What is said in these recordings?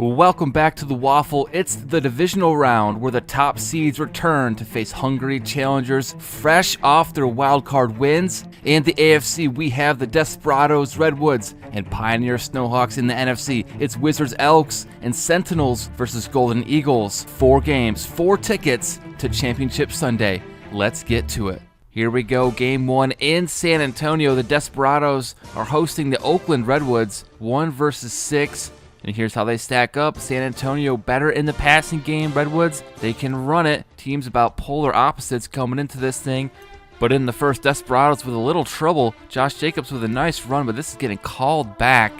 Welcome back to the WAFL. It's the Divisional Round where the top seeds return to face hungry challengers fresh off their wildcard wins. In the AFC, we have the Desperados, Redwoods, and Pioneer Snowhawks. In the NFC, it's Wizards, Elks, and Sentinels versus Golden Eagles. 4 games, 4 tickets to Championship Sunday. Let's get to it. Here we go, Game 1 in San Antonio. The Desperados are hosting the Oakland Redwoods, 1 versus 6. And here's how they stack up. San Antonio better in the passing game. Redwoods, they can run it. Teams about polar opposites coming into this thing. But in the first, Desperados with a little trouble. Josh Jacobs with a nice run, but this is getting called back.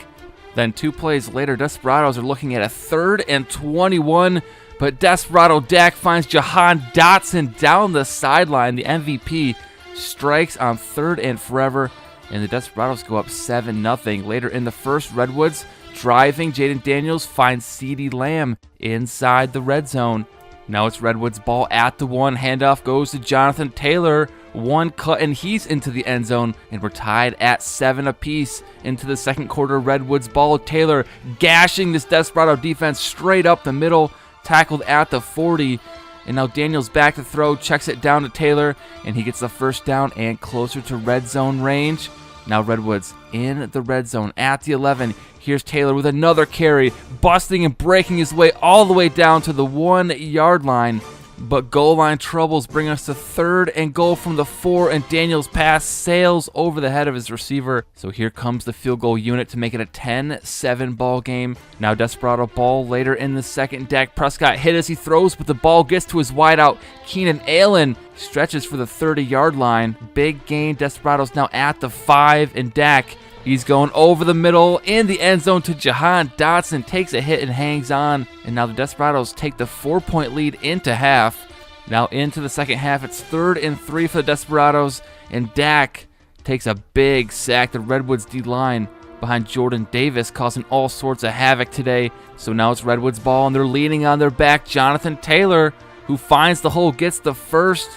Then 2 plays later, Desperados are looking at a 3rd and 21. But Desperado Dak finds Jahan Dotson down the sideline. The MVP strikes on 3rd and forever. And the Desperados go up 7-0. Later in the first, Redwoods driving, Jaden Daniels finds CeeDee Lamb inside the red zone. Now it's Redwoods ball at the 1. Handoff goes to Jonathan Taylor. 1 cut and he's into the end zone. And we're tied at 7 apiece into the second quarter. Redwoods ball. Taylor gashing this Desperado defense straight up the middle. Tackled at the 40. And now Daniels back to throw. Checks it down to Taylor. And he gets the first down and closer to red zone range. Now Redwoods in the red zone at the 11. Here's Taylor with another carry, busting and breaking his way all the way down to the 1-yard line. But goal line troubles bring us to 3rd and goal from the 4, and Daniels' pass sails over the head of his receiver. So here comes the field goal unit to make it a 10-7 ball game. Now Desperado ball later in the second. Dak Prescott hit as he throws, but the ball gets to his wideout. Keenan Allen stretches for the 30-yard line. Big gain. Desperados now at the 5, and Dak, he's going over the middle in the end zone to Jahan Dotson. Takes a hit and hangs on. And now the Desperados take the 4-point lead into half. Now into the second half, it's 3rd and 3 for the Desperados. And Dak takes a big sack. The Redwoods D-line behind Jordan Davis causing all sorts of havoc today. So now it's Redwoods ball, and they're leaning on their back. Jonathan Taylor, who finds the hole, gets the first,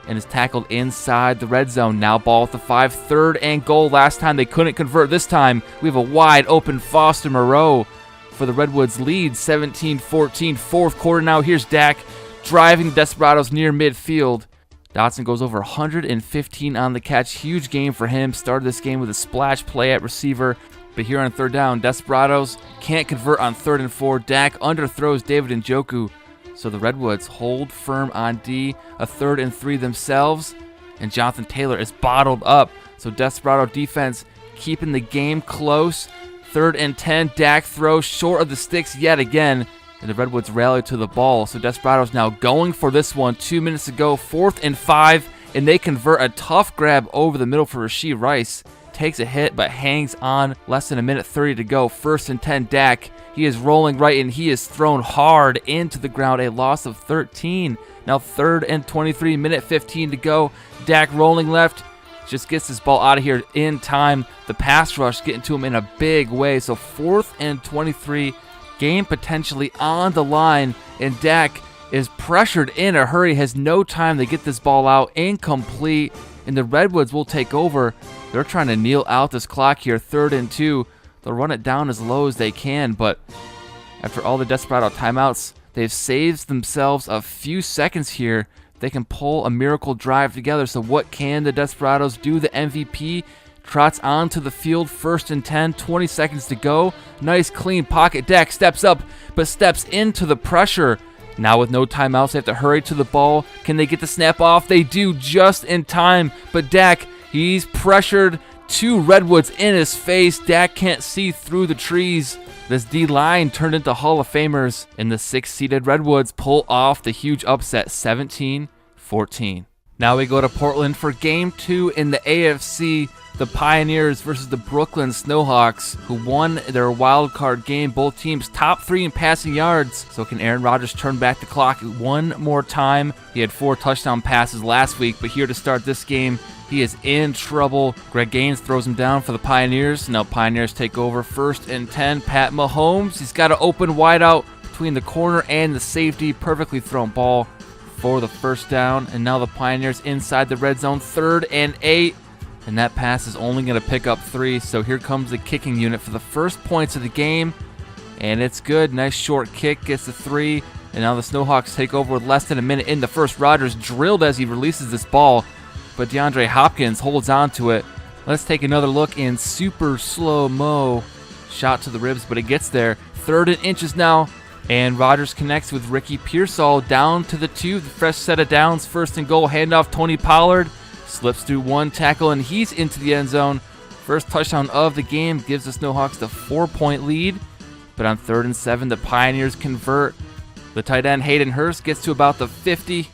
and is tackled inside the red zone. Now ball at the 5, 3rd and goal. Last time they couldn't convert. This time we have a wide open Foster Moreau for the Redwoods lead, 17-14. Fourth quarter now. Here's Dak driving the Desperados near midfield. Dotson goes over 115 on the catch. Huge game for him. Started this game with a splash play at receiver. But here on 3rd down, Desperados can't convert on 3rd and 4. Dak underthrows David Njoku. So the Redwoods hold firm on D, a 3rd and 3 themselves, and Jonathan Taylor is bottled up. So Desperado defense keeping the game close. 3rd and 10, Dak throws short of the sticks yet again, and the Redwoods rally to the ball. So Desperado's now going for this one. 2 minutes to go, 4th and 5, and they convert a tough grab over the middle for Rashee Rice. Takes a hit but hangs on. Less than a minute 30 to go. 1st and 10, Dak. He is rolling right, and he is thrown hard into the ground. A loss of 13. Now 3rd and 23, minute 15 to go. Dak rolling left. Just gets this ball out of here in time. The pass rush getting to him in a big way. So 4th and 23. Game potentially on the line. And Dak is pressured in a hurry. Has no time to get this ball out. Incomplete. And the Redwoods will take over. They're trying to kneel out this clock here. 3rd and 2. They'll run it down as low as they can, but after all the Desperado timeouts, they've saved themselves a few seconds here. They can pull a miracle drive together. So what can the Desperados do? The MVP trots onto the field. 1st and 10, 20 seconds to go. Nice clean pocket. Dak steps up, but steps into the pressure. Now with no timeouts, they have to hurry to the ball. Can they get the snap off? They do just in time, but Dak, he's pressured. 2 Redwoods in his face. Dak can't see through the trees. This D-line turned into Hall of Famers, and the 6-seeded Redwoods pull off the huge upset, 17-14. Now we go to Portland for Game 2 in the AFC. The Pioneers versus the Brooklyn Snowhawks, who won their wild card game. Both teams top 3 in passing yards. So can Aaron Rodgers turn back the clock one more time? He had 4 touchdown passes last week, but here to start this game, he is in trouble. Greg Gaines throws him down for the Pioneers. Now Pioneers take over. 1st and 10. Pat Mahomes, he's got an open wideout between the corner and the safety. Perfectly thrown ball for the 1st down. And now the Pioneers inside the red zone. 3rd and 8. And that pass is only going to pick up 3. So here comes the kicking unit for the first points of the game. And it's good. Nice short kick, gets the 3. And now the Snowhawks take over with less than a minute in the first. Rogers drilled as he releases this ball, but DeAndre Hopkins holds on to it. Let's take another look in super slow-mo. Shot to the ribs, but it gets there. 3rd and inches now. And Rogers connects with Ricky Pearsall down to the 2. The fresh set of downs. 1st and goal. Handoff Tony Pollard. Slips through 1 tackle, and he's into the end zone. First touchdown of the game gives the Snowhawks the 4-point lead. But on 3rd and 7, the Pioneers convert. The tight end Hayden Hurst gets to about the 50.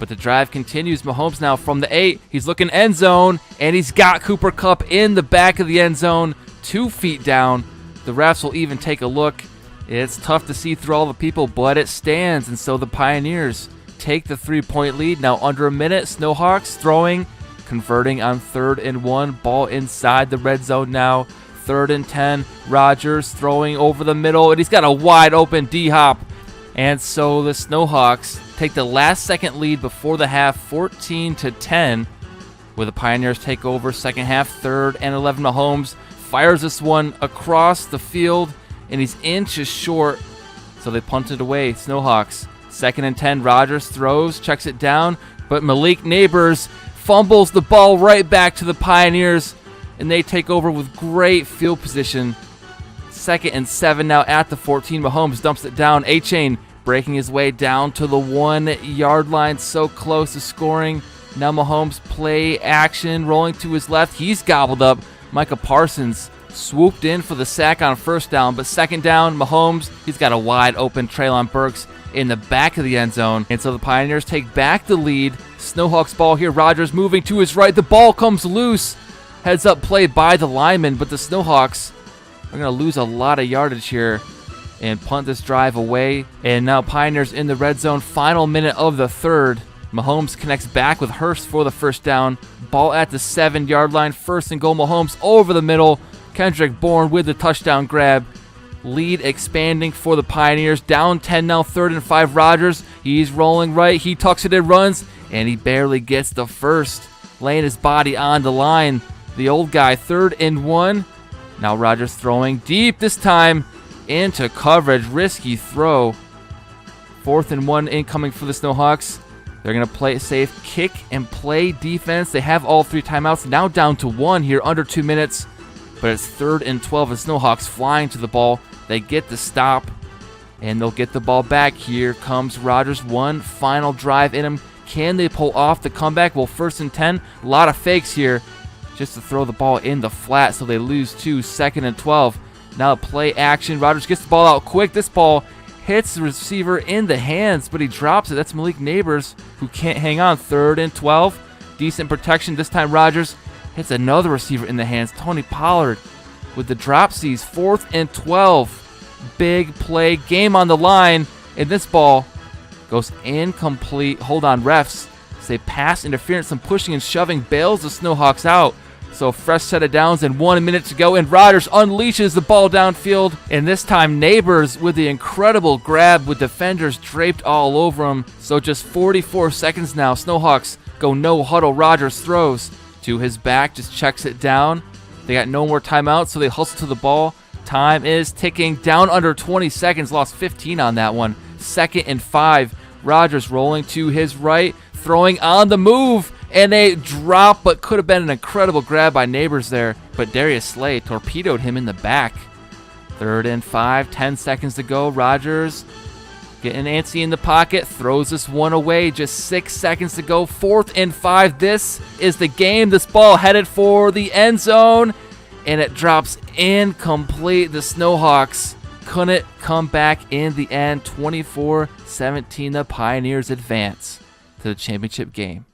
But the drive continues. Mahomes now from the 8. He's looking end zone, and he's got Cooper Kupp in the back of the end zone, 2 feet down. The refs will even take a look. It's tough to see through all the people, but it stands, and so the Pioneers take the 3-point lead. Now under a minute, Snowhawks throwing, converting on 3rd and 1. Ball inside the red zone now. 3rd and 10. Rogers throwing over the middle, and he's got a wide open D-hop. And so the Snowhawks take the last second lead before the half, 14-10, where the Pioneers take over second half. 3rd and 11. Mahomes fires this one across the field, and he's inches short, so they punt it away. Snowhawks, 2nd and 10. Rogers throws, checks it down, but Malik Neighbors fumbles the ball right back to the Pioneers, and they take over with great field position. 2nd and 7 now at the 14. Mahomes dumps it down. A-Chain breaking his way down to the 1-yard line, so close to scoring. Now Mahomes play action, rolling to his left. He's gobbled up. Micah Parsons swooped in for the sack on 1st down, but 2nd down, Mahomes, he's got a wide open Treylon Burks in the back of the end zone. And so the Pioneers take back the lead. Snowhawks ball here. Rogers moving to his right. The ball comes loose. Heads up play by the lineman, but the Snowhawks are going to lose a lot of yardage here and punt this drive away. And now Pioneers in the red zone. Final minute of the 3rd. Mahomes connects back with Hurst for the 1st down. Ball at the 7-yard line. 1st and goal. Mahomes over the middle. Kendrick Bourne with the touchdown grab. Lead expanding for the Pioneers. Down 10 now. 3rd and 5. Rogers. He's rolling right. He tucks it and runs, and he barely gets the 1st. Laying his body on the line. The old guy. 3rd and 1. Now Rogers throwing deep this time into coverage. Risky throw. 4th and 1 incoming for the Snowhawks. They're going to play safe, kick and play defense. They have all 3 timeouts. Now down to 1 here, under 2 minutes. But it's 3rd and 12. The Snowhawks flying to the ball. They get the stop, and they'll get the ball back. Here comes Rogers. One final drive in him. Can they pull off the comeback? Well, 1st and 10. A lot of fakes here just to throw the ball in the flat, so they lose 2. 2nd and 12. Now play action. Rogers gets the ball out quick. This ball hits the receiver in the hands, but he drops it. That's Malik Neighbors, who can't hang on. 3rd and 12. Decent protection. This time Rogers hits another receiver in the hands. Tony Pollard with the dropsies. 4th and 12. Big play. Game on the line. And this ball goes incomplete. Hold on, refs. Say pass interference. Some pushing and shoving bails the Snowhawks out. So fresh set of downs and 1 minute to go, and Rogers unleashes the ball downfield, and this time Neighbors with the incredible grab with defenders draped all over him. So just 44 seconds now. Snowhawks go no huddle. Rogers throws to his back, just checks it down. They got no more timeouts, so they hustle to the ball. Time is ticking. Down under 20 seconds. Lost 15 on that one. 2nd and 5. Rogers rolling to his right, throwing on the move. And a drop, but could have been an incredible grab by Neighbors there. But Darius Slay torpedoed him in the back. 3rd and 5, 10 seconds to go. Rogers getting antsy in the pocket, throws this one away. Just 6 seconds to go. 4th and 5. This is the game. This ball headed for the end zone, and it drops incomplete. The Snowhawks couldn't come back in the end. 24-17, the Pioneers advance to the championship game.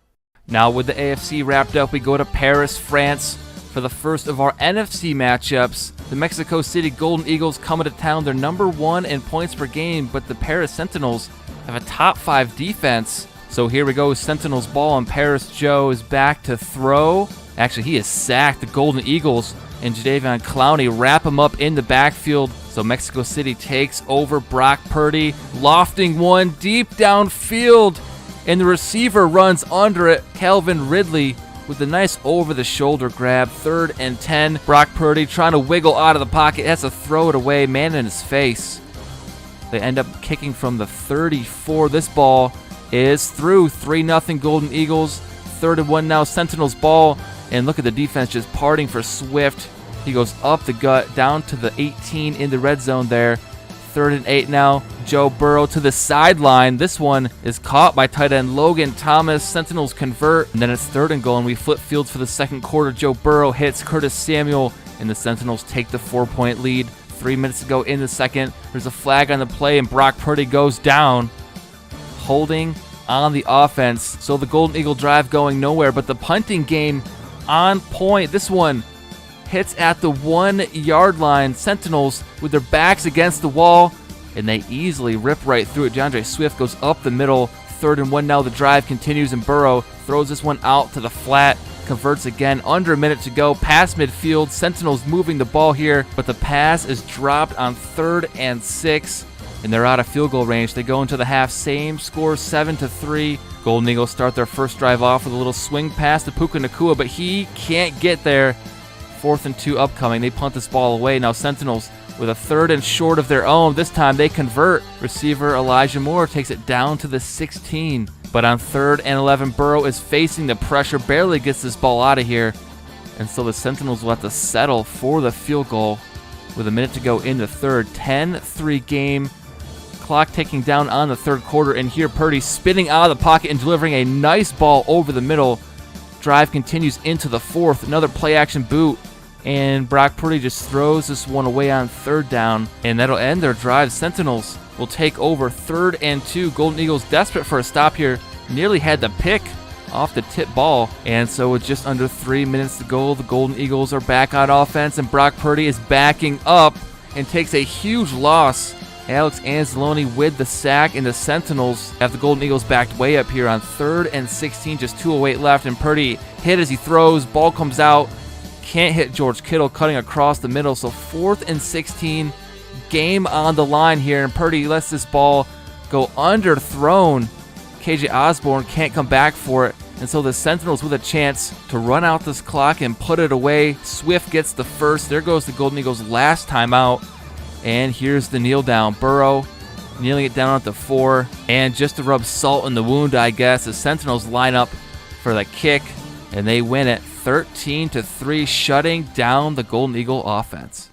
Now with the AFC wrapped up, we go to Paris, France for the first of our NFC matchups. The Mexico City Golden Eagles coming to town. They're number 1 in points per game, but the Paris Sentinels have a top 5 defense. So here we go, Sentinels ball, and Paris Joe is back to throw. Actually, he has sacked the Golden Eagles, and Jadeveon Clowney wrap him up in the backfield. So Mexico City takes over. Brock Purdy lofting one deep downfield, and the receiver runs under it. Calvin Ridley with a nice over-the-shoulder grab. 3rd and 10. Brock Purdy trying to wiggle out of the pocket. Has to throw it away. Man in his face. They end up kicking from the 34. This ball is through. 3-0 Golden Eagles. 3rd and 1 now. Sentinels ball. And look at the defense just parting for Swift. He goes up the gut, down to the 18 in the red zone there. 3rd and 8 now. Joe Burrow to the sideline. This one is caught by tight end Logan Thomas. Sentinels convert, and then it's 3rd and goal, and we flip fields for the second quarter. Joe Burrow hits Curtis Samuel, and the Sentinels take the 4-point lead. 3 minutes to go in the second. There's a flag on the play, and Brock Purdy goes down, holding on the offense. So the Golden Eagle drive going nowhere, but the punting game on point. This one hits at the 1-yard line. Sentinels with their backs against the wall, and they easily rip right through it. DeAndre Swift goes up the middle. 3rd and 1 now. The drive continues, and Burrow throws this one out to the flat. Converts again. Under a minute to go. Past midfield. Sentinels moving the ball here, but the pass is dropped on 3rd and 6, and they're out of field goal range. They go into the half. Same score, 7-3. Golden Eagles start their first drive off with a little swing pass to Puka Nacua, but he can't get there. 4th and 2 upcoming. They punt this ball away. Now Sentinels with a 3rd and short of their own. This time they convert. Receiver Elijah Moore takes it down to the 16. But on 3rd and 11, Burrow is facing the pressure, barely gets this ball out of here. And so the Sentinels will have to settle for the field goal with a minute to go in the third. 10-3 game. Clock ticking down on the third quarter. And here Purdy spinning out of the pocket and delivering a nice ball over the middle. Drive continues into the fourth. Another play action boot. And Brock Purdy just throws this one away on 3rd down. And that'll end their drive. Sentinels will take over 3rd and 2. Golden Eagles desperate for a stop here. Nearly had the pick off the tip ball. And so with just under 3 minutes to go, the Golden Eagles are back on offense. And Brock Purdy is backing up and takes a huge loss. Alex Anzalone with the sack, and the Sentinels have the Golden Eagles backed way up here on 3rd and 16. Just 2:08 left, and Purdy hit as he throws. Ball comes out. Can't hit George Kittle, cutting across the middle. So 4th and 16, game on the line here, and Purdy lets this ball go underthrown. KJ Osborne can't come back for it, and so the Sentinels with a chance to run out this clock and put it away. Swift gets the first. There goes the Golden Eagles' last timeout, and here's the kneel down. Burrow kneeling it down at the 4, and just to rub salt in the wound, I guess, the Sentinels line up for the kick, and they win it 13-3, shutting down the Golden Eagle offense.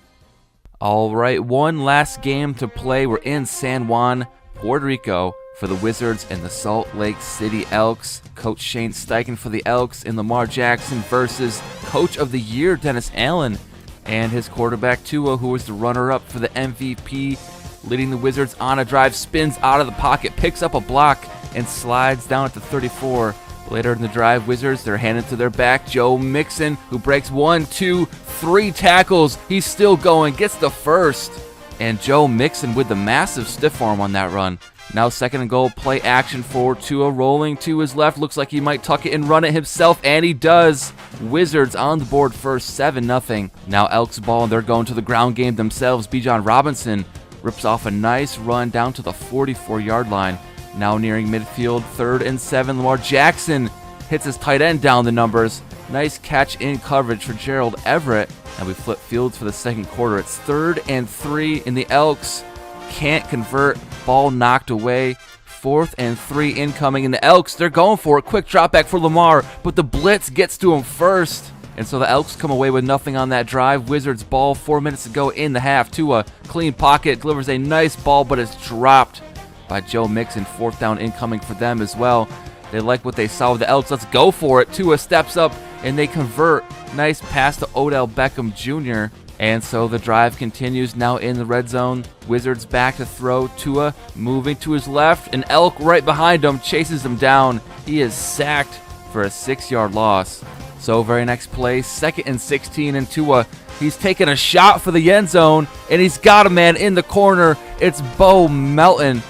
All right, one last game to play. We're in San Juan, Puerto Rico, for the Wizards and the Salt Lake City Elks. Coach Shane Steichen for the Elks, and Lamar Jackson versus Coach of the Year Dennis Allen and his quarterback Tua, who was the runner-up for the MVP, leading the Wizards on a drive, spins out of the pocket, picks up a block, and slides down at the 34. Later in the drive, Wizards, they're handed to their back. Joe Mixon, who breaks 1, 2, 3 tackles. He's still going, gets the first. And Joe Mixon with the massive stiff arm on that run. Now 2nd and goal, play action for Tua, rolling to his left. Looks like he might tuck it and run it himself, and he does. Wizards on the board first, 7-0. Now Elks ball, and they're going to the ground game themselves. Bijan Robinson rips off a nice run down to the 44-yard line. Now nearing midfield, 3rd and 7. Lamar Jackson hits his tight end down the numbers. Nice catch in coverage for Gerald Everett. And we flip fields for the second quarter. It's 3rd and 3, and the Elks can't convert. Ball knocked away. 4th and 3 incoming, and the Elks, they're going for it. Quick drop back for Lamar, but the blitz gets to him first. And so the Elks come away with nothing on that drive. Wizards ball, 4 minutes to go in the half. Tua, clean pocket, delivers a nice ball, but it's dropped by Joe Mixon. 4th down incoming for them as well. They like what they saw with the Elks. Let's go for it. Tua steps up, and they convert. Nice pass to Odell Beckham Jr. And so the drive continues now in the red zone. Wizards back to throw. Tua moving to his left. An Elk right behind him chases him down. He is sacked for a 6-yard loss. So very next play, 2nd and 16, and Tua, he's taking a shot for the end zone, and he's got a man in the corner. It's Bo Melton.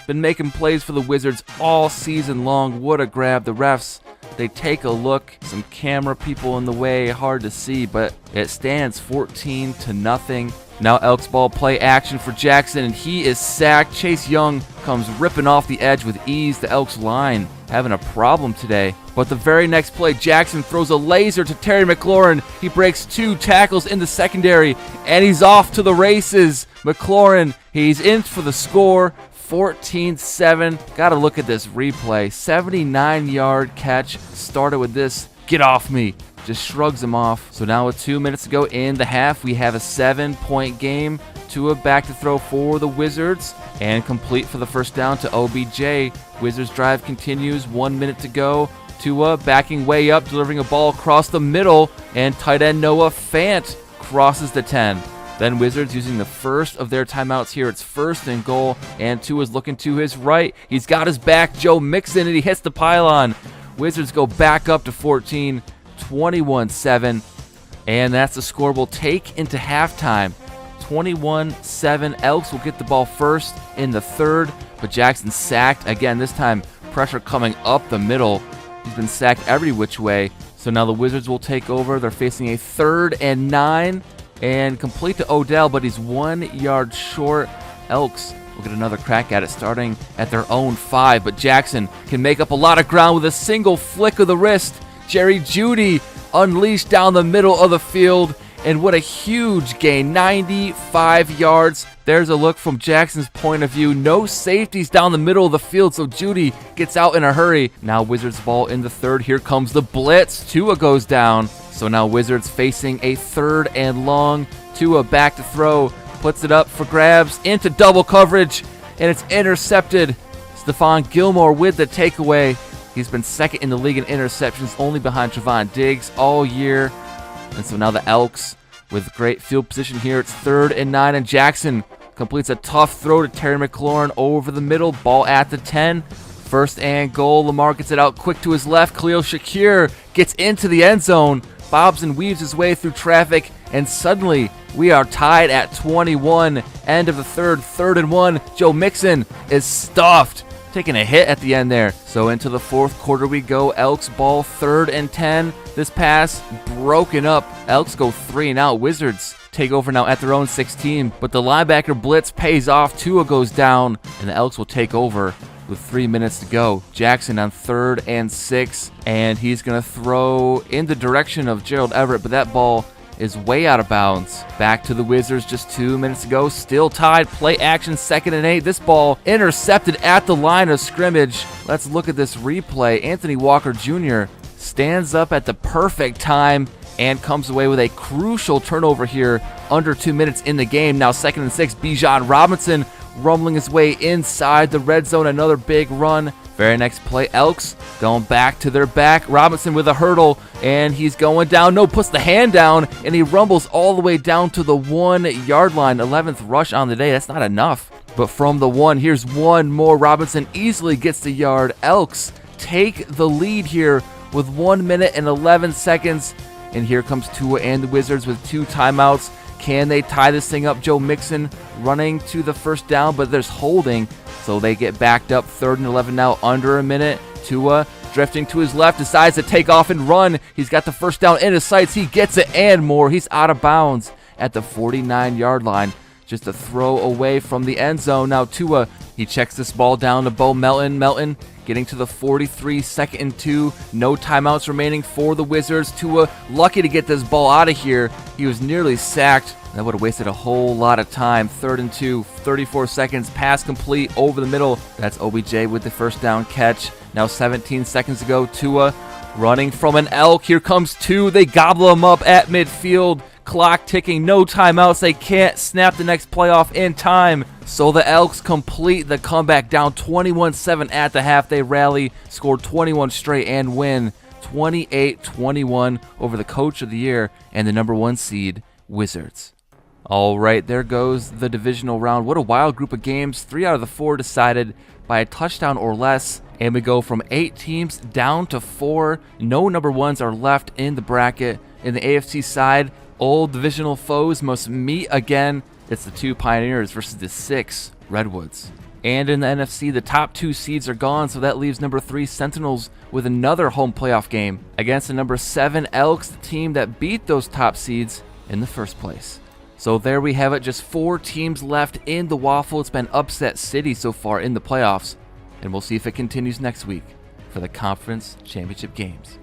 Been making plays for the Wizards all season long. What a grab. The refs They take a look. Some camera people in the way, hard to see, but it stands 14-0. Now Elks ball, play action for Jackson, and he is sacked. Chase Young comes ripping off the edge with ease. The Elks line having a problem today. But the very next play, Jackson throws a laser to Terry McLaurin. He breaks 2 tackles in the secondary, and he's off to the races. McLaurin, he's in for the score. 14-7. Got to look at this replay. 79-yard catch. Started with this, get off me. Just shrugs him off. So now with 2 minutes to go in the half, we have a 7-point game. Tua back to throw for the Wizards and complete for the first down to OBJ. Wizards drive continues. 1 minute to go. Tua backing way up, delivering a ball across the middle, and tight end Noah Fant crosses the 10. Then Wizards using the first of their timeouts here. It's 1st and goal, and Tua's looking to his right. He's got his back, Joe Mixon, and he hits the pylon. Wizards go back up to 14, 21-7, and that's the score we'll take into halftime. 21-7. Elks will get the ball first in the third, but Jackson sacked. Again, this time pressure coming up the middle. He's been sacked every which way. So now the Wizards will take over. They're facing a 3rd and 9 and complete to Odell, but he's 1 yard short. Elks will get another crack at it starting at their own 5, but Jackson can make up a lot of ground with a single flick of the wrist. Jerry Jeudy unleashed down the middle of the field, and what a huge gain, 95 yards. There's a look from Jackson's point of view. No safeties down the middle of the field, so Jeudy gets out in a hurry. Now Wizards ball in the third. Here comes the blitz. Tua goes down. So now Wizards facing a 3rd and long. Tua back to throw. Puts it up for grabs into double coverage, and it's intercepted. Stephon Gilmore with the takeaway. He's been 2nd in the league in interceptions, only behind Trevon Diggs all year. And so now the Elks with great field position here. It's 3rd and 9, and Jackson completes a tough throw to Terry McLaurin over the middle. Ball at the 10. 1st and goal. Lamar gets it out quick to his left. Khalil Shakir gets into the end zone. Bobs and weaves his way through traffic, and suddenly we are tied at 21. End of the third, 3rd and 1. Joe Mixon is stuffed, taking a hit at the end there. So into the 4th quarter we go. Elks ball, 3rd and 10. This pass broken up. Elks go 3 and out. Wizards take over now at their own 16, but the linebacker blitz pays off. Tua goes down, and the Elks will take over with 3 minutes to go. Jackson on 3rd and 6, and he's going to throw in the direction of Gerald Everett, but that ball is way out of bounds. Back to the Wizards, just 2 minutes to go. Still tied, play action, 2nd and 8. This ball intercepted at the line of scrimmage. Let's look at this replay. Anthony Walker Jr. stands up at the perfect time and comes away with a crucial turnover here under 2 minutes in the game. Now 2nd and 6, Bijan Robinson rumbling his way inside the red zone. Another big run. Very next play, Elks going back to their back. Robinson with a hurdle, and he's going down. No, puts the hand down, and he rumbles all the way down to the 1 yard line. 11th rush on the day. That's not enough. But from the 1, here's one more. Robinson easily gets the yard. Elks take the lead here with 1 minute and 11 seconds. And here comes Tua and the Wizards with 2 timeouts. Can they tie this thing up? Joe Mixon running to the first down, but there's holding, so they get backed up. 3rd and 11 now, under a minute. Tua drifting to his left, decides to take off and run. He's got the first down in his sights. He gets it and more. He's out of bounds at the 49-yard line. Just a throw away from the end zone. Now Tua, he checks this ball down to Bo Melton. Melton getting to the 43, 2nd and 2. No timeouts remaining for the Wizards. Tua lucky to get this ball out of here. He was nearly sacked. That would have wasted a whole lot of time. 3rd and 2, 34 seconds. Pass complete over the middle. That's OBJ with the first down catch. Now 17 seconds to go. Tua running from an Elk. Here comes 2. They gobble him up at midfield. Clock ticking, no timeouts. They can't snap the next play off in time. So the Elks complete the comeback, down 21-7 at the half. They rally, score 21 straight, and win 28-21 over the coach of the year and the number 1 seed, Wizards. All right, there goes the divisional round. What a wild group of games. 3 out of the 4 decided by a touchdown or less. And we go from 8 teams down to 4. No number 1s are left in the bracket. In the AFC side, old divisional foes must meet again. It's the 2 Pioneers versus the 6 Redwoods. And in the NFC, the top 2 seeds are gone, so that leaves number 3 Sentinels with another home playoff game against the number 7 Elks, the team that beat those top seeds in the first place. So there we have it, just 4 teams left in the WAFL. It's been upset city so far in the playoffs, and we'll see if it continues next week for the conference championship games.